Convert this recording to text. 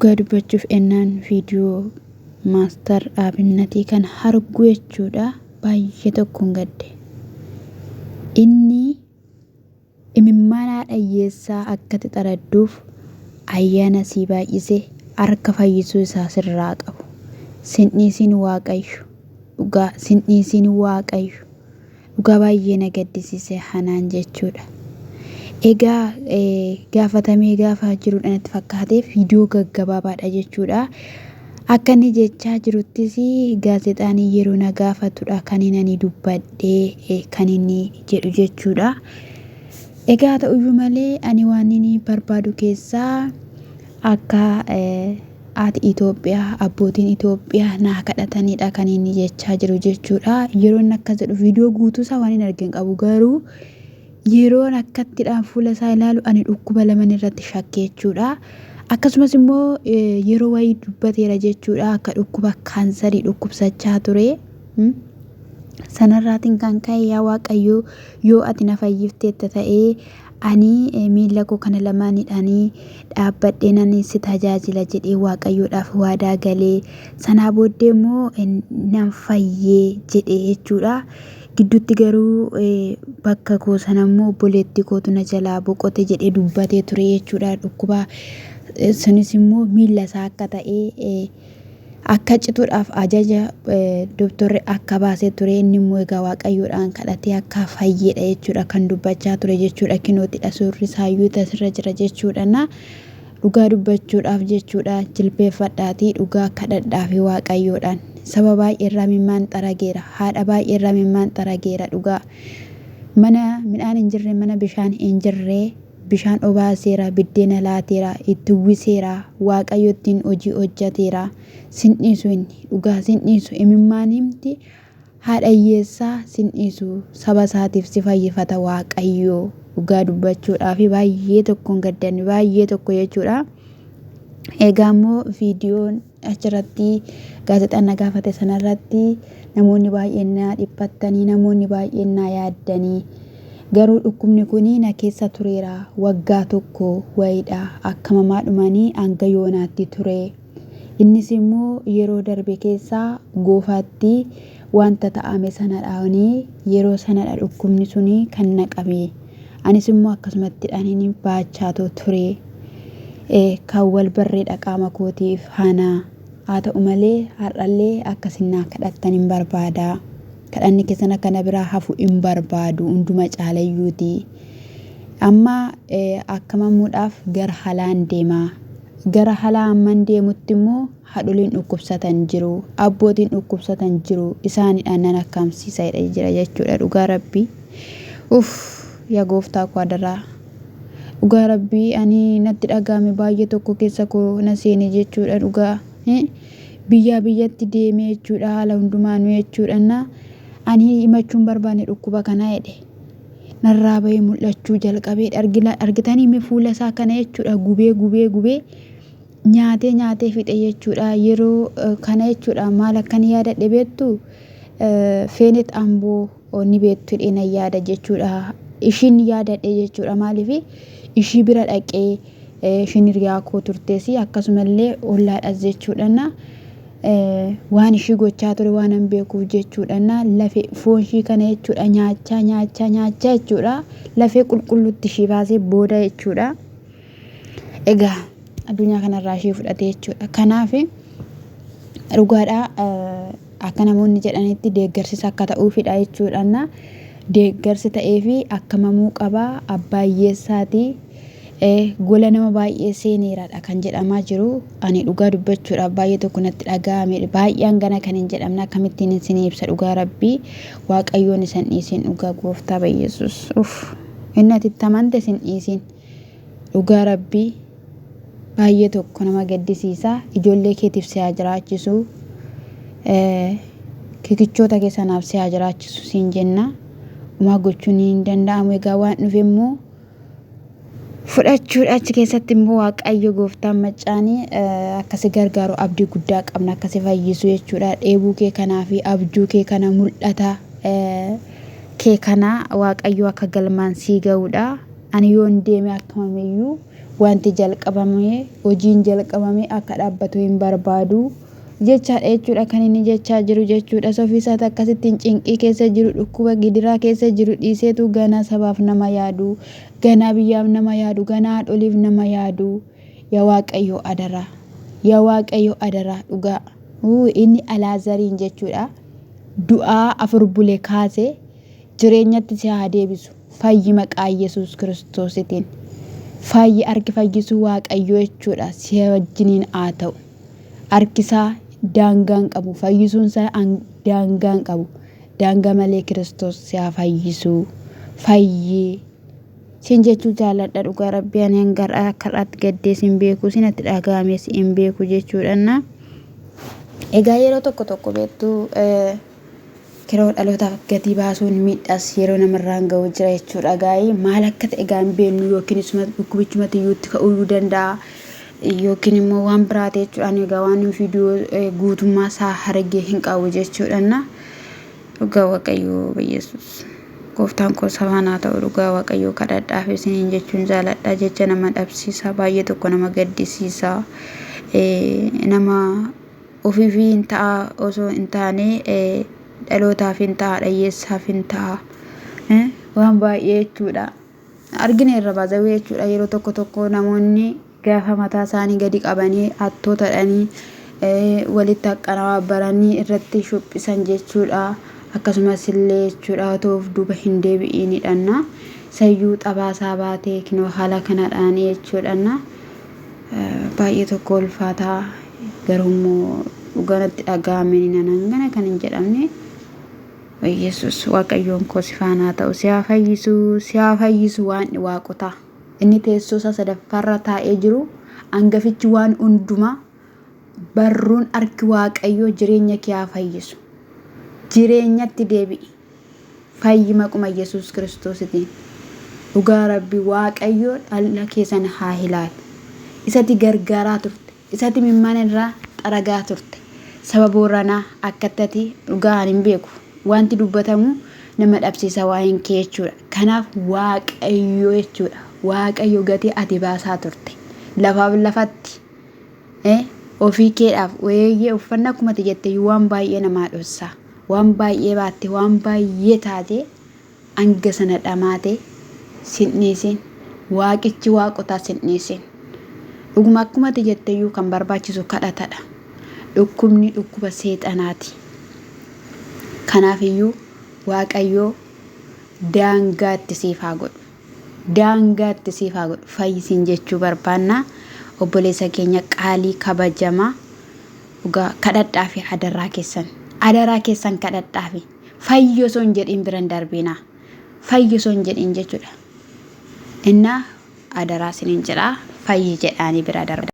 dhugaa dubbachuuf ennaan viidiyoo maaster Abinnatii kan argu jechuudha. Baay'ee tokkoon gadde. Inni imimmaan dhiyyeessaa akka xaradduuf ayyaana si baay'ise harka fayyisuu isaa sirraa qabu. Sinniisiin waaqayyo dhugaa sinniisiin waaqayyo dhugaa baay'ee na gaddisiise hanaan jechuudha. Egaa gaafatamee gaafa jiruudhaan itti fakkaatee viidiyoo gaggabaabaadha jechuudha. Akka inni jechaa jiruttis gaazexaan yeroo na gaafatudha kan inni dubbadhee kan inni jedhu jechuudha. Egaa ta'uyyuu malee ani waan inni barbaadu keessaa akka haati Itoophiyaa abbootiin Itoophiyaa naa kadhatanidha kan inni jechaa jiru jechuudha. Yeroo inni akka jedhu viidiyoo guutuu isaa waan hin argin qabu garuu yeroo akkattidhaan fuula isaa ilaalu ani dhukkuba laman irratti shakke jechuudha. Akkasumas immoo yeroo wayii dubbateera jechuudha akka dhukkuba kaansarii dhukkubsachaa ture. Sanarraatiin kan ka'e yaa waaqayyo yoo ati na fayyifteetta ta'ee ani miila koo kana lamaanidhaanii dhaabbadhee nan si tajaajila jedhee waaqayyoodhaaf waadaa galee sanaa booddee immoo nan fayyee jedhee jechuudha. Gidduutti garuu bakka koo sana immoo obboleetti kootu na jalaa boqote jedhee dubbatee ture jechuudha. Dhukkuba sunis immoo miila isaa akka ta'ee akka cituudhaaf ajaja doktorri akka baasee ture. Inni immoo egaa waaqayyoodhaan kadhatee akka fayyeedha jechuudha kan dubbachaa ture jechuudha. Kinootidha suurri isaayyuu asirra jira jechuudha. Dhugaa dubbachuudhaaf jechuudha jilbeeffadhaatii dhugaa kadhadhaafi waaqayyoodhaan. Saba baay'eerraa mimmaan xarageera. Haadha baay'eerraa mimmaan xarageera dhugaa. Mana midhaan hin jirre mana bishaan hin jirre bishaan obaaseera biddeena laateera itti uwwiseera waaqayyottiin hojii hojjateera. Sinniisu inni dhugaa sinniisu imimmaan himti haadha hiyyeessaa sinniisu saba isaatiif si fayyifata waaqayyoo. Dhugaa dubbachuudhaaf baay'ee tokkoon gaddanne baay'ee tokko jechuudha. Egaa immoo viidiyoon achirratti gaazexaan na gaafate sanarratti namoonni baay'een na dhiphattanii namoonni baay'een na yaaddanii garuu dhukkubni kun na keessa tureera waggaa tokko wayiidha akka mamaadhumanii hanga yoonaatti ture. Innis immoo yeroo darbe keessaa goofaatti wanta ta'ame sana dhaawanii yeroo sanadha dhukkubni suni kan na qabe. Anis immoo akkasumatti dhaaniin baachaatoo ture. Kan wal barreedha qaama kootiif hana haa ta'u malee har'allee akkasinnaa kadhattan hin barbaada. Kadhanni keessan akkana biraa hafu hin barbaadu hunduma caalayyuuti. Amma akkamamuudhaaf gara halaan deema. Gara halaa amman deemutti immoo haadholiin dhukkubsatan jiru. Abbootiin dhukkubsatan jiru. Isaanidhaan nan akkamsiisa jira jechuudha dhugaa rabbii. Yaa gooftaa koo adaraa. Dhugaa rabbii ani natti dhagahame baay'ee tokko keessa koo na seene jechuudha dhugaa. Biyyaa biyyatti deemee jechuudha haala hundumaanuu jechuudha. Ani himachuun barbaanne dhukkuba kana jedhe. Narraa bahee mul'achuu jalqabee argitanii fuula isaa kana jechuudha gubee nyaatee fixe jechuudha. Yeroo kana jechuudha maal akkan yaadadhe beektu Feenet Amboo ni beektu dheena yaada jechuudha. Ishiin yaadadhe jechuudha maaliif ishii bira dhaqee ishiin hiriyaa koo turteesi akkasumallee ollaadhas jechuudha. Waan ishii gochaa ture waan hin beekuuf jechuudha. Lafee foon ishii kana jechuudha nyaachaa jechuudha. Lafee qulqulluutti ishii baasee booda jechuudha. Egaa addunyaa kanarraa ishii fudhate jechuudha. Kanaaf dhugaadhaa akka namoonni jedhanitti deeggarsis akka ta'uufidha jechuudha. Deeggarsi ta'eefi akkamamuu qabaa abbaa hiyyeessaati. Gola nama baay'ee seeneeradha kan jedhamaa jiru. Ani dhugaa dubbachuudhaaf baay'ee tokko natti dhagahame baay'een gana kan hin jedhamne akkamittiin isin ibsa dhugaa rabbii waaqayyoon isin dhiisin dhugaa gooftaa Yesuus. Inni ati itti amante isin dhiisin dhugaa rabbii baay'ee tokko nama gaddisiisa. Ijoollee keetiif si haa jiraachisu. Kikichoota keessanaaf si haa jiraachisu siin jenna. Uma gochuun hin danda'amu egaa waan dhufe immoo fudhachuudha achi keessatti immoo waaqayyo gooftaan maccaanii akkasi gargaaru abdii guddaa qabna akkasi fayyisu jechuudha. Dheebuu kee kanaa fi abjuu kee kana mul'ata kee kana waaqayyo akka galmaan sii ga'uudha. Ani yoon deeme akkamiyyuu wanti jalqabame hojiin jalqabame akka dhaabbatu hin barbaadu jechaadha jechuudha kan inni jechaa jiru jechuudha. Sofiisaati akkasittiin cinqii keessa jiru dhukkuba gidiraa keessa jiru dhiiseetu ganaa sabaaf nama yaadu ganaa biyyaaf nama yaadu ganaa haadholiif nama yaadu yaa Waaqayyo adaraa yaa Waaqayyo adaraa dhugaa inni Alaazariin jechuudha du'aa afur bule kaasee jireenyatti si haa deebisu fayyi maqaa Yesuus Kiristoositiin fayyi harki fayyisuu Waaqayyo jechuudha si wajjiniin haa ta'u harkisaa daangaan qabu fayyisuunsaa daangaan qabu daangaa malee Kiristoos si haa fayyisuu fayyi sin jechuu jaaladha dhugaa Rabbi ani hangarraa akkatti gaddee sin beeku sinatti dhagahame sin beeku jechuudha. Egaa yeroo tokko beektu kiroo dhalootaaf gatii baasuun miidhaas yeroo namarraan ga'u jira jechuudha. Gaa'ii maal akka ta'e egaa hin beeknu yookiin dhukkubichumatti iyyuutti ka'uu danda'a yookiin immoo waan biraati jechuudha. Egaa waan viidiyoo guutummaa isaa argee hin qabu jechuudha. Dhugaa Waaqayyoo Yesuus gooftaan koo sabaan haa ta'u dhugaa Waaqayyoo kadhadhaaf isiniin jechuun jaaladha jecha nama dhabsiisa baay'ee tokko nama gaddisiisa nama ofiifii hin ta'a osoo hin taane dhalootaaf hin ta'a dhayyeessaaf hin ta'a waan baay'ee jechuudha. Argina irra baazawee jechuudha yeroo tokko namoonni gaafa mataa isaanii gadi qabanii hattootadhanii walitti haqqanaa baranii irratti shuphisan jechuudha. Akkasumas illee jechuudha otoo of duuba hin deebi'inidha sayyuu xabaasaa baatee kinoo haala kanadhaan jechuudha. Baay'ee tokko ulfaataa garummoo dhugaatti dhaga'ameen nanangana kan hin jedhamne Yesuus Waaqayyoon koo si faana haa ta'u si haa fayyisu waan waaqota inni teessoo isaa sadaffaarra taa'ee jiru hangafichi waan hundumaa barruun harki Waaqayyoo jireenya kee haa fayyisu jireenyatti deebi'i fayyi maquma Yesuus Kiristoositiin dhugaa Rabbi Waaqayyoo dhala keessan haa ilaalu isatti gargaaraa turte isatti mimmaan irraa xaragaa turte sababoorranaa akkatatti dhugaa hin beeku wanti dubbatamu nama dhabsiisa waa'een kee jechuudha. Kanaaf Waaqayyoo jechuudha Waaqayyo gatii ati baasaa turte lafaaf lafatti ofii keedhaaf weeyyee uffannaa akkuma jettee waan baay'ee namaa dhossaa waan baay'ee baatte waan baay'ee taate hanga sana dhamaate sinniisin waaqichi waaqotaa sinniisin dhuguma akkuma jetteeyyuu kan barbaachisu kadhatadha. Dhukkubni dhukkuba seexanaati. Kanaafiyyuu Waaqayyoo daangaatti siif haa godhu fayyisiin jechuu barbaanna. Obboleessa keenya qaalii kabajamaa dhugaa kadhadhaa fi adaraa keessan kadhadhaa fi fayyi osoo hin jedhin biran darbinaa fayyi osoo hin jedhin jechuudha. Innaa adaraa isiniin jedhaa fayyi jedhaanii bira darba.